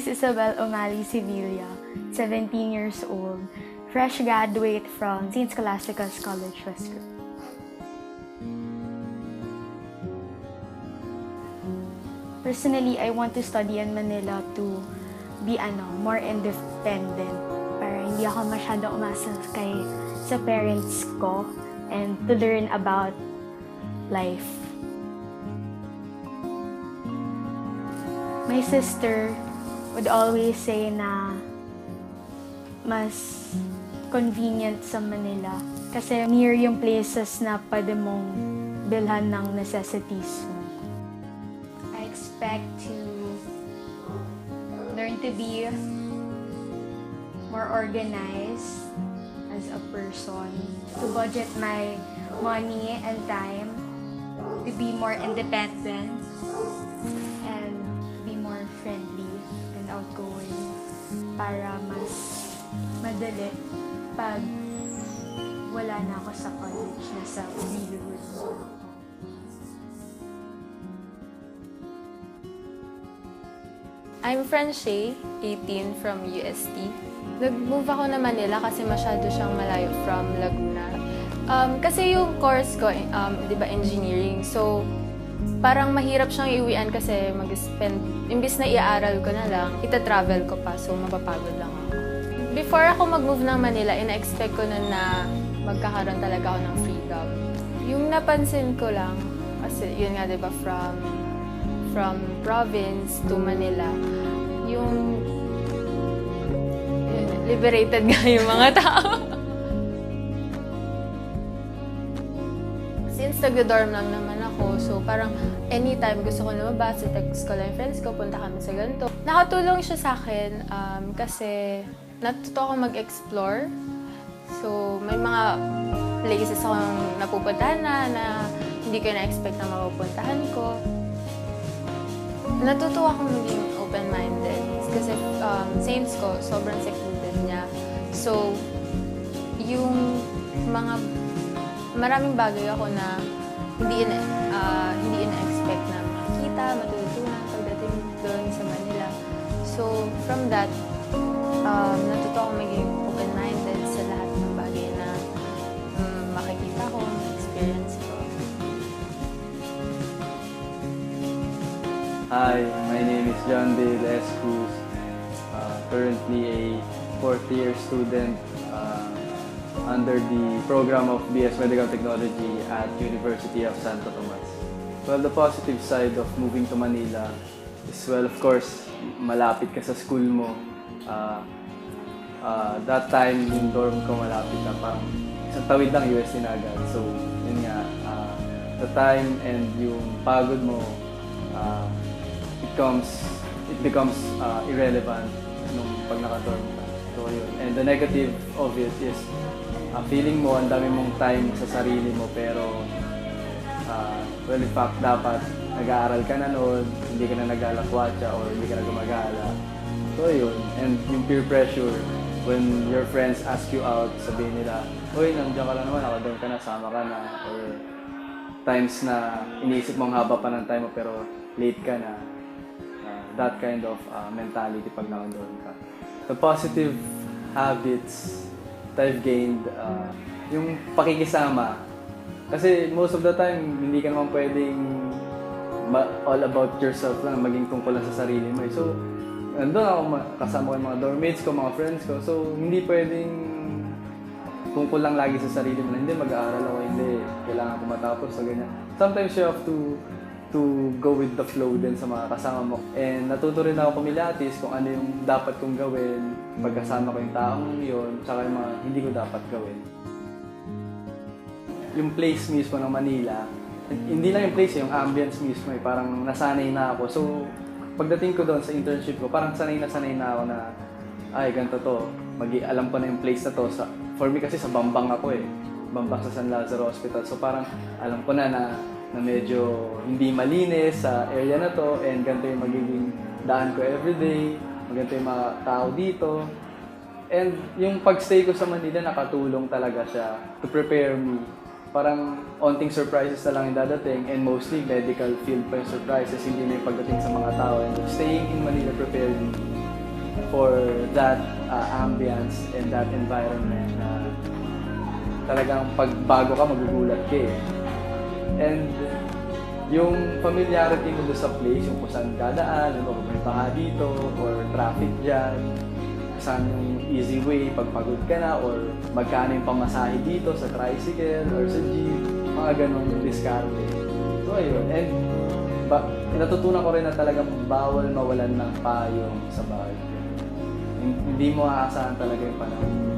is Isabel O'Malley Sevilla, 17 years old, fresh graduate from St. Scholastica's College, Westgroup. Personally, I want to study in Manila to be more independent para hindi ako masyado umasa sa parents ko and to learn about life. My sister would always say na mas convenient sa Manila kasi near yung places na pwede mong bilhan ng necessities mo. I expect to learn to be more organized as a person, to budget my money and time, to be more independent, and be more friendly and outgoing para mas madali pag wala na ako sa college, nasa real world. I'm Franchay, 18, from UST. Nag-move ako na Manila kasi masyado siyang malayo from Laguna. Kasi yung course ko, di ba, engineering. So, parang mahirap siyang iuwian kasi mag-spend, imbis na i-aaral ko na lang, ita-travel ko pa. So, mapapagod lang ako. Before ako mag-move ng Manila, ina-expect ko na magkakaroon talaga ako ng freedom. Yung napansin ko lang, kasi yun nga, di ba, from province to Manila, yung liberated nga yung mga tao. Since nagdo-dorm lang naman ako, so parang anytime gusto ko lumabas, text ko lang yung friends ko, punta kami sa ganito. Nakatulong siya sa akin kasi natuto ako mag-explore. So may mga places akong napupuntahan na hindi ko na-expect na mapupuntahan ko. Natuto akong maging open-minded kasi saints ko, sobrang secluded niya. So, yung maraming bagay ako na hindi ina-expect na makita, matutunan pagdating doon sa Manila. So, from that, natuto akong maging open-minded sa lahat ng bagay na makikita ko, experience ko. Hi, my name is John Dale S. Cruz, currently a fourth-year student under the program of BS Medical Technology at University of Santo Tomas. Well, the positive side of moving to Manila is, well, of course, malapit ka sa school mo. That time, yung dorm ko malapit na, parang isang tawid lang UST na agad. So, yun nga, the time and yung pagod mo, it becomes irrelevant nung pag naka-dorm ka. So yun. And the negative of it is feeling mo ang dami mong time sa sarili mo pero well, in fact, dapat nag-aaral ka na noon, hindi ka na nag-alakwatsa or hindi ka na gumagala. So yun. And yung peer pressure, when your friends ask you out, sabihin nila, "Uy, nandiyan ka lang naman, naka-dorm ka na, sama ka na." Or times na iniisip mong haba pa ng time mo pero late ka na. That kind of mentality pag naka-dorm ka. The positive habits that I've gained, yung pakikisama. Kasi most of the time, hindi ka naman pwedeng all about yourself lang, maging tungkol lang sa sarili mo. So, nandun ako kasama ko yung mga dormmates ko, mga friends ko. So, hindi pwedeng tungkol lang lagi sa sarili mo. Hindi, mag-aaral ako, hindi. Kailangan ko matapos, so ganyan. Sometimes you have to go with the flow din sa mga kasama mo. And natuto rin ako kumilatis kung ano yung dapat kong gawin pagkasama ko yung taong yun, tsaka yung mga hindi ko dapat gawin. Yung place mismo ng Manila, hindi lang yung place, yung ambience mismo, parang nasanay na ako. So, pagdating ko doon sa internship ko, parang sanay na ako na, ay, ganito to, alam ko na yung place na to. For me kasi sa Bambang ako Bambang sa San Lazaro Hospital. So parang alam ko na medyo hindi malinis sa area na to and ganito yung magiging daan ko everyday, ganito yung mga tao dito. And yung pagstay ko sa Manila, nakatulong talaga siya to prepare me. Parang onting surprises na lang yung dadating and mostly medical field pa yung surprises, hindi na yung pagdating sa mga tao. And staying in Manila prepared me for that ambience and that environment na talagang pag bago ka, magugulat ka eh. And yung familiarity mo doon sa place, yung kung saan dadaan, ano, kung may baha dito, or traffic dyan, saan yung easy way pag pagod ka na, or magkano yung pamasahe dito sa tricycle or sa jeep, mga ganong diskarte. So ayun, and natutunan ko rin na talagang bawal mawalan ng payong sa bahay. Hindi mo aasahan talaga yung panahon.